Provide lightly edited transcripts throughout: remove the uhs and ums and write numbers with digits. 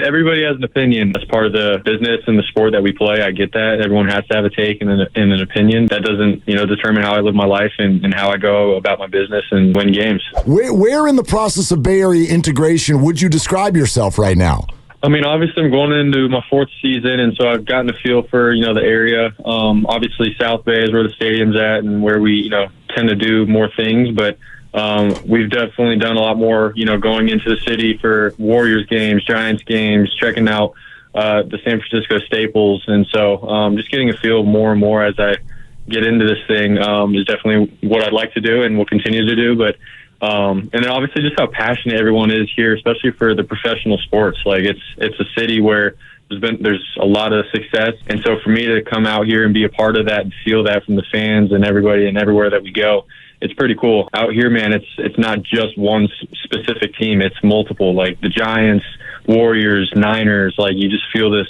Everybody has an opinion. That's part of the business and the sport that we play. I get that. Everyone has to have a take and an opinion. That doesn't, determine how I live my life and how I go about my business and win games. Where in the process of Bay Area integration would you describe yourself right now? I mean, obviously, I'm going into my fourth season, and so I've gotten a feel for, the area. Obviously, South Bay is where the stadium's at and where we, tend to do more things. But we've definitely done a lot more, going into the city for Warriors games, Giants games, checking out the San Francisco staples. And so just getting a feel more and more as I get into this thing is definitely what I'd like to do and will continue to do. But and then obviously just how passionate everyone is here, especially for the professional sports. Like it's a city where there's a lot of success. And so for me to come out here and be a part of that and feel that from the fans and everybody and everywhere that we go, it's pretty cool. Out here, man, it's not just one specific team. It's multiple, like the Giants, Warriors, Niners. Like you just feel this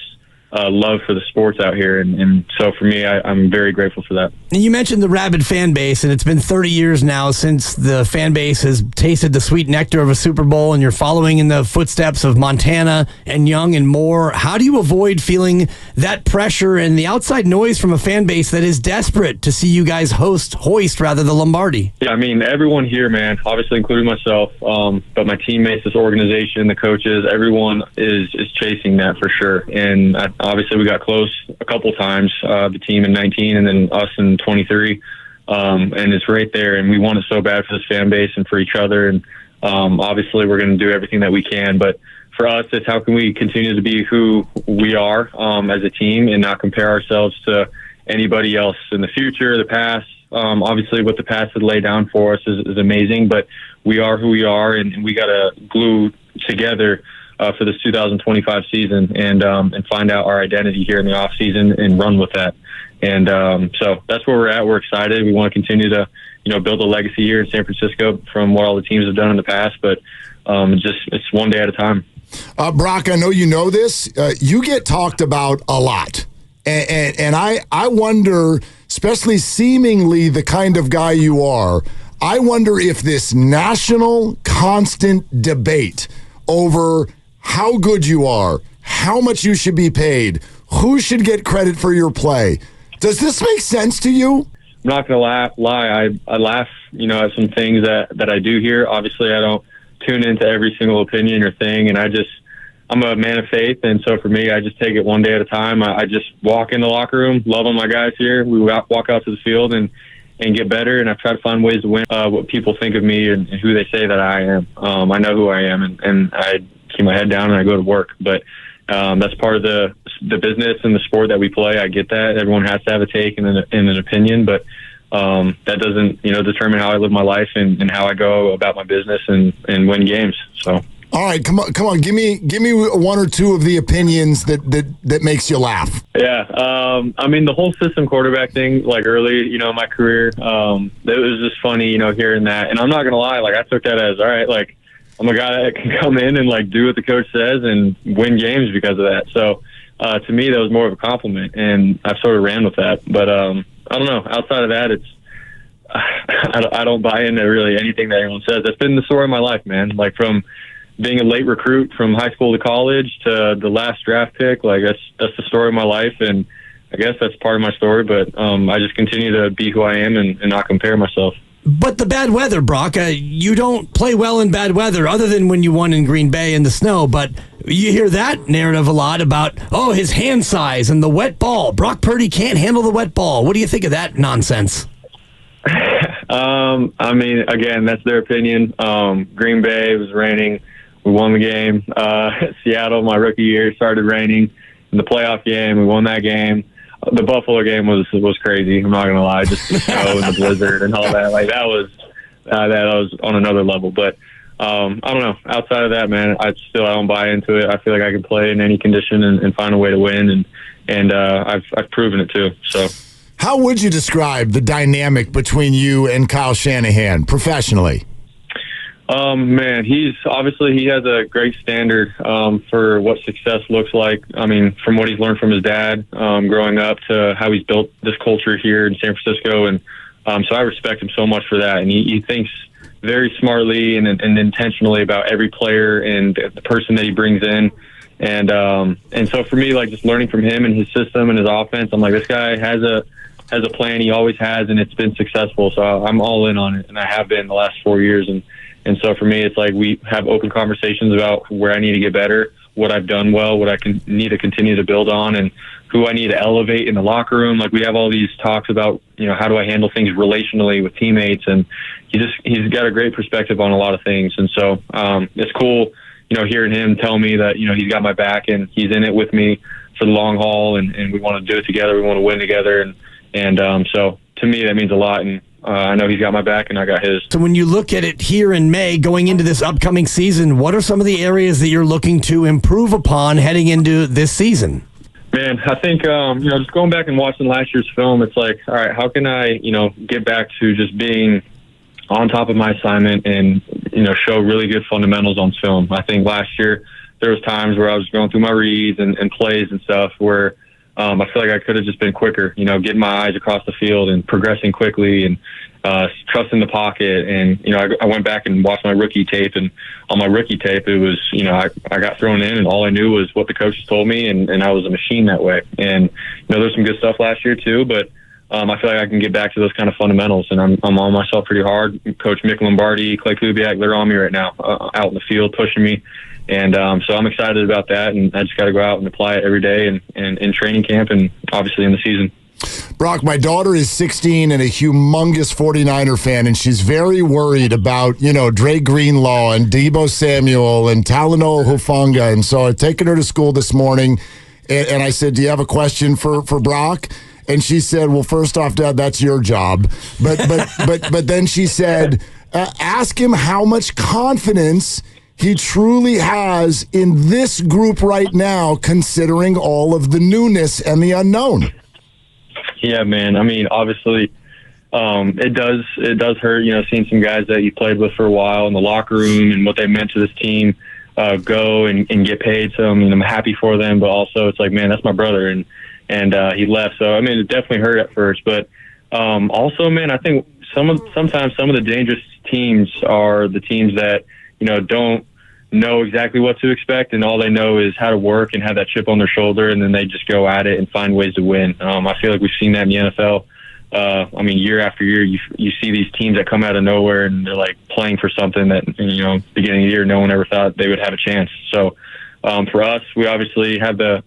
love for the sports out here. And so for me, I'm very grateful for that. And you mentioned the rabid fan base, and it's been 30 years now since the fan base has tasted the sweet nectar of a Super Bowl, and you're following in the footsteps of Montana and Young and Moore. How do you avoid feeling that pressure and the outside noise from a fan base that is desperate to see you guys hoist the Lombardi? Yeah, I mean, everyone here, man, obviously including myself, but my teammates, this organization, the coaches, everyone is chasing that for sure. And obviously we got close a couple times, the team in 19 and then us in 23. And it's right there. And we want it so bad for this fan base and for each other. And obviously we're going to do everything that we can. But for us, it's how can we continue to be who we are as a team and not compare ourselves to anybody else in the future, the past. Obviously what the past had laid down for us is amazing, but we are who we are, and we got to glue together for this 2025 season and find out our identity here in the off season and run with that. And so that's where we're at. We're excited. We want to continue to, build a legacy here in San Francisco from what all the teams have done in the past, but it's one day at a time. Brock, I know you know this. You get talked about a lot. And I wonder, especially seemingly the kind of guy you are, I wonder if this national constant debate over how good you are, how much you should be paid, who should get credit for your play, does this make sense to you? I'm not going to lie. I laugh, at some things that I do hear. Obviously, I don't tune into every single opinion or thing, and I'm a man of faith, and so for me, I just take it one day at a time. I just walk in the locker room, love on my guys here. We walk out to the field and get better, and I try to find ways to win what people think of me and who they say that I am. I know who I am, and I keep my head down and I go to work. But that's part of the business and the sport that we play. I get that. Everyone has to have a take and an opinion, but that doesn't, determine how I live my life and how I go about my business and win games. So. All right, come on. Give me one or two of the opinions that makes you laugh. Yeah, I mean the whole system quarterback thing. Like early, in my career, it was just funny, hearing that. And I'm not gonna lie, like I took that as all right. Like I'm a guy that can come in and like do what the coach says and win games because of that. So to me, that was more of a compliment, and I've sort of ran with that. But I don't know. Outside of that, it's I don't buy into really anything that anyone says. That's been the story of my life, man. Like from being a late recruit from high school to college to the last draft pick, like that's the story of my life, and I guess that's part of my story. But I just continue to be who I am and not compare myself. But the bad weather, Brock, you don't play well in bad weather other than when you won in Green Bay in the snow. But you hear that narrative a lot about, his hand size and the wet ball. Brock Purdy can't handle the wet ball. What do you think of that nonsense? I mean, again, that's their opinion. Green Bay, it was raining. We won the game. Seattle, my rookie year, started raining. In the playoff game, we won that game. The Buffalo game was crazy. I'm not gonna lie, just the snow and the blizzard and all that. Like that was on another level. But I don't know. Outside of that, man, I don't buy into it. I feel like I can play in any condition and find a way to win, and I've proven it too. So, how would you describe the dynamic between you and Kyle Shanahan professionally? Man, he has a great standard for what success looks like. I mean, from what he's learned from his dad growing up to how he's built this culture here in San Francisco. And so I respect him so much for that. And he thinks very smartly and intentionally about every player and the person that he brings in. And so for me, like just learning from him and his system and his offense, I'm like, this guy has a plan. He always has, and it's been successful. So I'm all in on it, and I have been the last 4 years. And so for me, it's like we have open conversations about where I need to get better, what I've done well, what I need to continue to build on, and who I need to elevate in the locker room. Like we have all these talks about, how do I handle things relationally with teammates, and he's got a great perspective on a lot of things. And so it's cool, hearing him tell me that, he's got my back and he's in it with me for the long haul, and we want to do it together. We want to win together. And so to me, that means a lot. And I know he's got my back and I got his. So when you look at it here in May, going into this upcoming season, what are some of the areas that you're looking to improve upon heading into this season? Man, I think, just going back and watching last year's film, it's like, all right, how can I, get back to just being on top of my assignment and, show really good fundamentals on film. I think last year there was times where I was going through my reads and plays and stuff where I feel like I could have just been quicker, getting my eyes across the field and progressing quickly and trusting the pocket. And, I went back and watched my rookie tape, and on my rookie tape, it was, I got thrown in and all I knew was what the coaches told me, and I was a machine that way. And, there's some good stuff last year too, but I feel like I can get back to those kind of fundamentals, and I'm on myself pretty hard. Coach Mick Lombardi, Clay Kubiak, they're on me right now, out in the field pushing me. And so I'm excited about that, and I just got to go out and apply it every day and in training camp and obviously in the season. Brock, my daughter is 16 and a humongous 49er fan, and she's very worried about, Dre Greenlaw and Deebo Samuel and Talanoa Hufanga. And so I've taken her to school this morning, and I said, do you have a question for Brock? And she said, well, first off, Dad, that's your job. But then she said, ask him how much confidence he truly has in this group right now, considering all of the newness and the unknown. Yeah, man. I mean, obviously, it does hurt, seeing some guys that you played with for a while in the locker room and what they meant to this team go and get paid. So, I mean, I'm happy for them, but also it's like, man, that's my brother, and he left. So, I mean, it definitely hurt at first. But also, man, I think sometimes some of the dangerous teams are the teams that, don't know exactly what to expect, and all they know is how to work and have that chip on their shoulder, and then they just go at it and find ways to win. I feel like we've seen that in the NFL. Year after year, you see these teams that come out of nowhere and they're like playing for something that, beginning of the year, no one ever thought they would have a chance. So for us, we obviously have the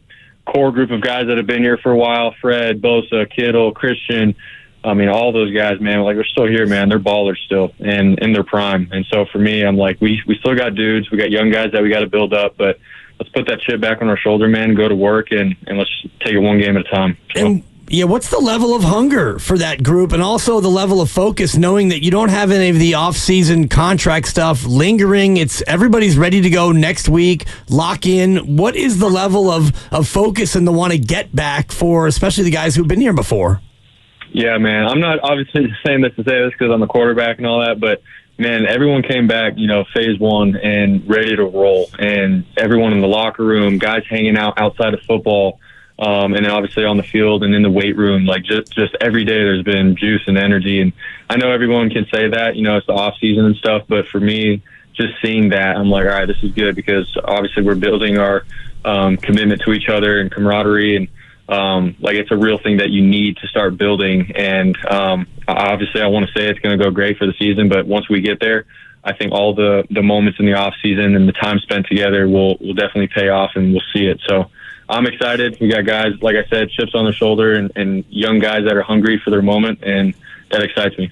core group of guys that have been here for a while: Fred, Bosa, Kittle, Christian. I mean, all those guys, man, like they're still here, man. They're ballers still and in their prime. And so for me, I'm like, we still got dudes. We got young guys that we got to build up, but let's put that chip back on our shoulder, man, go to work, and let's take it one game at a time. So. And yeah, what's the level of hunger for that group, and also the level of focus, knowing that you don't have any of the off-season contract stuff lingering? It's everybody's ready to go next week, lock in. What is the level of focus and the want to get back for, especially the guys who've been here before? Yeah, man. I'm not obviously saying this to say this because I'm the quarterback and all that, but, man, everyone came back, phase one and ready to roll. And everyone in the locker room, guys hanging out outside of football, and then obviously on the field and in the weight room, like just every day there's been juice and energy. And I know everyone can say that, it's the off season and stuff, but for me, just seeing that, I'm like, all right, this is good, because obviously we're building our commitment to each other and camaraderie, and it's a real thing that you need to start building. And obviously I want to say it's going to go great for the season, but once we get there, I think all the moments in the off season and the time spent together will definitely pay off, and we'll see it. So I'm excited. We got guys, like I said, chips on their shoulder, and young guys that are hungry for their moment, and that excites me.